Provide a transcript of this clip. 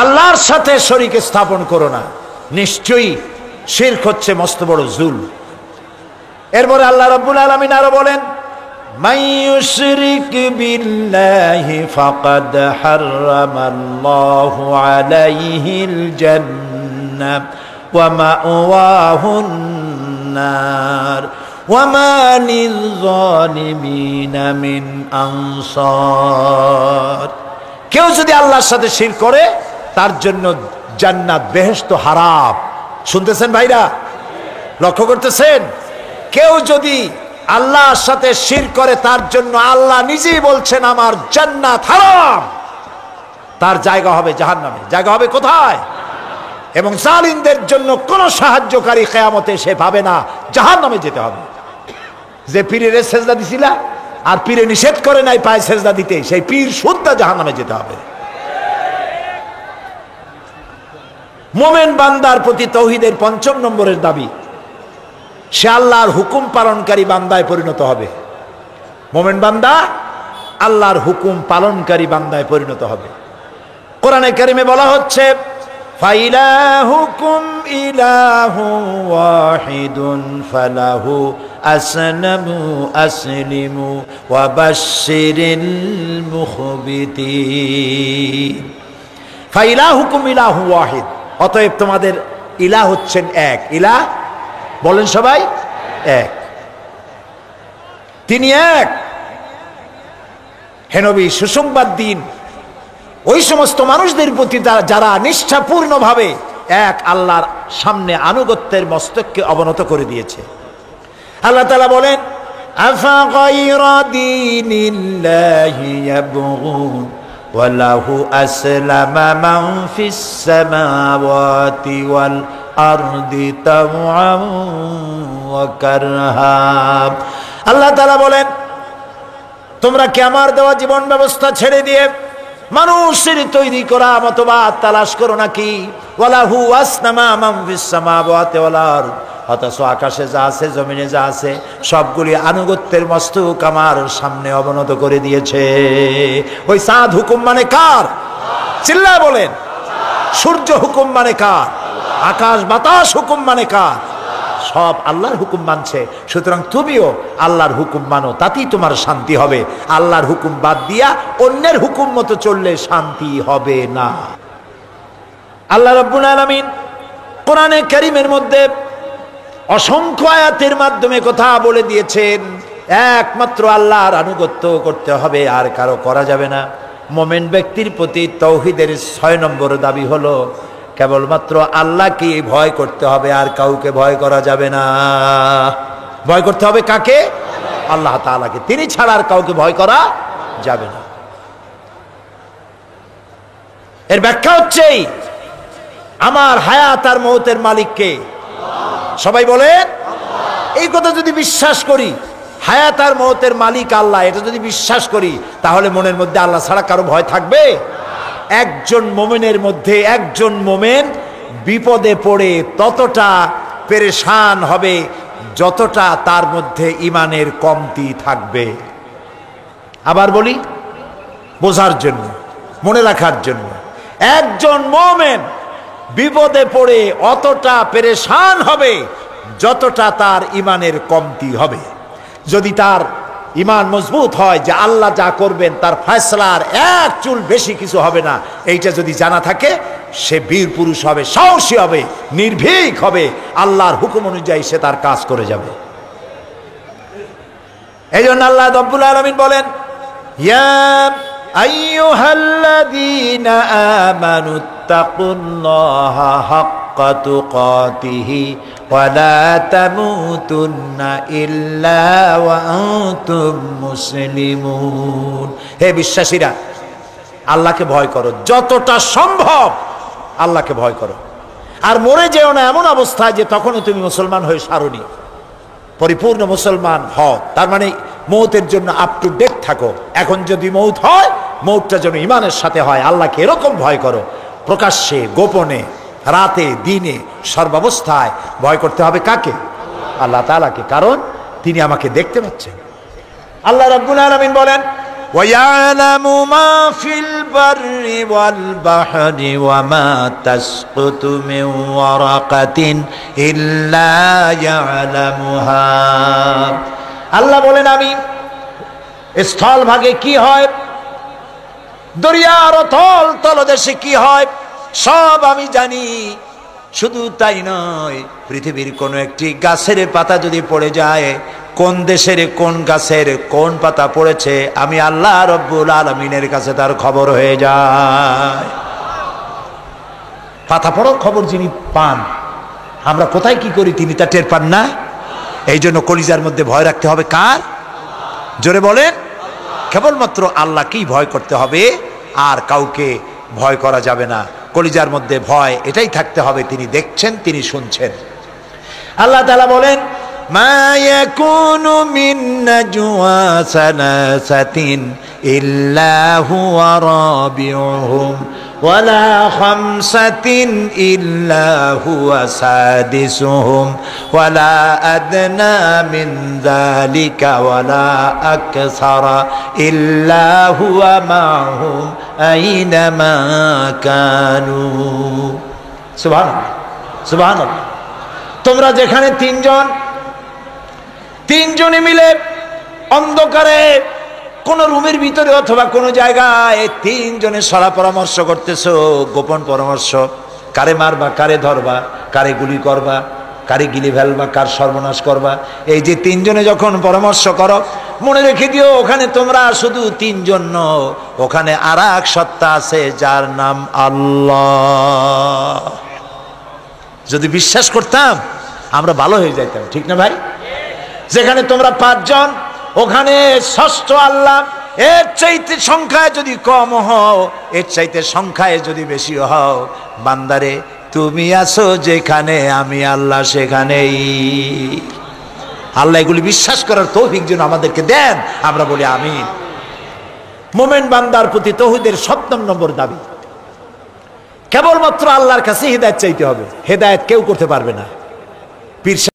আল্লাহর সাথে শরীক স্থাপন করো না, নিশ্চয়ই শিরক হচ্ছে মস্ত বড় জুলম। এরপরে আল্লাহ রাব্বুল আলামিন আরো বলেন, মান ইউশরিক বিল্লাহি ফাকাদ হারামাল্লাহু আলাইহিল জান্নাহ ওয়া মাওয়াহুন নার ওয়া মা লিয-যালিমিনা মিন আনসার। কেউ যদি আল্লাহর সাথে শিরক করে তার জন্য জান্নাত বেহেশত হারাম। শুনতেছেন ভাইরা, লক্ষ্য করতেছেন? কেউ যদি আল্লাহর সাথে শিরক করে তার জন্য আল্লাহ নিজেই বলছেন আমার জান্নাত হারাম, তার জায়গা হবে জাহান্নামে। জায়গা হবে কোথায়? এবং জালিমদের জন্য কোন সাহায্যকারী কিয়ামতে সে পাবে না, জাহান্নামে যেতে হবে। যে পীরের সেজদা দিছিলা আর পীরে নিষেধ করে নাই পায়ে সেজদা দিতে, সেই পীর শুদ্ধা জাহান্নামে যেতে হবে। মুমিন বান্দার প্রতি তাওহীদের ৫ম নম্বরের দাবি, সে আল্লাহর হুকুম পালনকারী বান্দায় পরিণত হবে। মুমিন বান্দা আল্লাহর হুকুম পালনকারী বান্দায় পরিণত হবে। কোরআনে কারিমে বলা হচ্ছে, ফাইলাহুকুম ইলাহু ওয়াহিদুন ফালাহু আসলিমু ওয়া বাশশিরিল মুখবিতিন। ফাইলাহুকুম ইলাহু ওয়াহিদ, অতএব তোমাদের ইলাহ হচ্ছেন এক। ইলাহ বলেন সবাই, এক। তিনি এক। হে নবী, সুসংবাদ দিন ওই সমস্ত মানুষদের প্রতি যারা নিষ্ঠাপূর্ণভাবে এক আল্লাহর সামনে আনুগত্যের মস্তককে অবনত করে দিয়েছে। আল্লাহ তাআলা বলেন, আফা গায়রা দীনিল্লাহি ইয়াবগুন ওয়া লাহু আসলামা মান ফিস সামাওয়াতি ওয়াল আরদি তাওআন ওয়া কারহা। আল্লাহ তাআলা বলেন, তোমরা কি আমার দেওয়া জীবন ব্যবস্থা ছেড়ে দিয়ে মানুষের তৈরি করা মতবাদ তালাশ করো নাকি? ওয়ালাহু আসলামা মান ফিস সামাওয়াতি ওয়াল আরদ, অথচ আকাশে যা আছে জমিনে যা আছে সবগুলি আনুগত্যের মস্তক আমার সামনে অবনত করে দিয়েছে। ওই চাঁদ হুকুম মানে কার? চিল্লায় বলেন। সূর্য হুকুম মানে কার? আকাশ বাতাস হুকুম মানে কার? সব আল্লাহর হুকুম মানছে। সুতরাং তুমিও আল্লাহর হুকুম মানো, তাতেই তোমার শান্তি হবে। আল্লাহর হুকুম বাদ দিয়া অন্যের হুকুম মতো চললে শান্তি হবে না। আল্লাহ রাব্বুল আলামিন কোরআনে কারীমের মধ্যে অসংখ্য আয়াতের মাধ্যমে কথা বলে দিয়েছেন, একমাত্র আল্লাহর আনুগত্য করতে হবে, আর কারো করা যাবে না। মুমিন ব্যক্তির প্রতি তাওহীদের ৬ নম্বর দাবি হলো কেবলমাত্র আল্লাহকে ভয় করতে হবে, আর কাউকে ভয় করা যাবে না। ভয় করতে হবে কাকে? আল্লাহ তাআলাকে। তিনি ছাড়া আর কাউকে ভয় করা যাবে না। এর ব্যাখ্যা হচ্ছে আমার হায়াত আর মওতের মালিক কে? সবাই বলেন। এই কথা যদি বিশ্বাস করি, হায়াত আর মওতের মালিক আল্লাহ, এটা যদি বিশ্বাস করি, তাহলে মনের মধ্যে আল্লাহ ছাড়া কারো ভয় থাকবে? একজন মুমিনের মধ্যে একজন মুমিন বিপদে পড়ে ততটা পেরেশান হবে যতটা তার মধ্যে ঈমানের কমতি থাকবে। আবার বলি বোঝার জন্য, মনে রাখার জন্য, একজন মুমিন বিপদে পড়ে অতটা পেরেশান হবে যতটা তার ঈমানের কমতি হবে। যদি তার ঈমান মজবুত হয় যে আল্লাহ যা করবেন তার ফয়সালার এক চুল বেশি কিছু হবে না, এইটা যদি জানা থাকে, সে বীর পুরুষ হবে, সাহসী হবে, নির্ভীক হবে, আল্লাহর হুকুম অনুযায়ী সে তার কাজ করে যাবে। এই জন্য আল্লাহ রাব্বুল আলামিন বলেন, ইয়া আইয়ুহাল্লাযীনা আমানুত্তাকুল্লাহা হাক্কা তুকাতিহি ওয়া লা তামুতুন্না ইল্লা ওয়া আনতুম মুসলিমুন। হে বিশ্বাসীরা, আল্লাহকে ভয় করো, যতটা সম্ভব আল্লাহকে ভয় করো, আর মরে যেও না এমন অবস্থায় যে তখনও তুমি মুসলমান হয়ে সারোনি। পরিপূর্ণ মুসলমান হও, তার মানে মৌতের জন্য আপ টু ডেট থাকো। এখন যদি মৌত হয়, মৌতটা যেন ঈমানের সাথে হয়। আল্লাহকে এরকম ভয় করো, প্রকাশ্যে গোপনে, রাতে দিনে, সর্বাবস্থায় ভয় করতে হবে কাকে? আল্লাহ তাআলাকে, কারণ তিনি আমাকে দেখতে পাচ্ছেন। আল্লাহ রাব্বুল আলামিন বলেন, وَيَعْلَمُ مَا فِي الْبَرِّ وَالْبَحْرِ وَمَا تَسْقُطُ مِنْ وَرَقَةٍ إِلَّا يَعْلَمُهَا। আল্লাহ বলেন আমি স্থল ভাগে কি হয়, দরিয়ার অতল তলদেশে কি হয় সব আমি জানি। শুধু তাই নয়, পৃথিবীর কোন একটি গাছের পাতা যদি পড়ে যায়, কোন দেশের কোন গাছের কোন পাতা পড়েছে, আমি আল্লাহ রব্বুল আলামিনের কাছে তার খবর হয়ে যায়। পাতা পড়ার খবর যিনি পান, আমরা কোথায় কি করি তিনি তা টের পান না। এই জন্য কলিজার মধ্যে ভয় রাখতে হবে কার? জোরে বলেন, কেবলমাত্র আল্লাহকেই ভয় করতে হবে, আর কাউকে ভয় করা যাবে না। কলিজার মধ্যে ভয় এটাই থাকতে হবে, তিনি দেখছেন, তিনি শুনছেন। আল্লাহ তাআলা বলেন মা ইয়াকুনু মিন নাজওয়া সালাসাতিন ইল্লা হুয়া রাবিউহুম ওয়ালা খামসাতিন ইল্লা হুয়া সাদিসুহুম ওয়ালা আদনা মিন যালিকা ওয়ালা আকসারা ইল্লা হুয়া মাহুম আইনামা কানু। সুবহানাল্লাহ, সুবহানাল্লাহ। তোমরা যেখানে তিনজনে মিলে অন্ধকারে কোন রুমের ভিতরে অথবা কোন জায়গায় তিনজনে সলা পরামর্শ করতেছো, গোপন পরামর্শ, কারে মারবা, কারে ধরবা, কারে গুলি করবা, কারে গিলি ফেলবা, কার সর্বনাশ করবা, এই যে তিনজনে যখন পরামর্শ করো, মনে রেখে দিও ওখানে তোমরা শুধু তিনজন নও, ওখানে আর এক সত্তা আছে যার নাম আল্লাহ। যদি বিশ্বাস করতাম আমরা ভালো হয়ে যাইতাম, ঠিক না ভাই? যেখানে তোমরা পাঁচজন, ওখানে ষষ্ঠ আল্লাহ। এর চাইতে সংখ্যায় যদি কম হও, এর চাইতে সংখ্যায় যদি বেশি হও, বান্দারে তুমি আছো যেখানে, আমি আল্লাহ সেখানেই। আল্লাহ এগুলি বিশ্বাস করার তৌফিক যেন আমাদেরকে দেন, আমরা বলি আমিন। মোমেন বান্দার প্রতি তৌহিদের ৭ নম্বর দাবি, কেবলমাত্র আল্লাহর কাছে হেদায়েত চাইতে হবে। হেদায়েত কেউ করতে পারবে না। পীর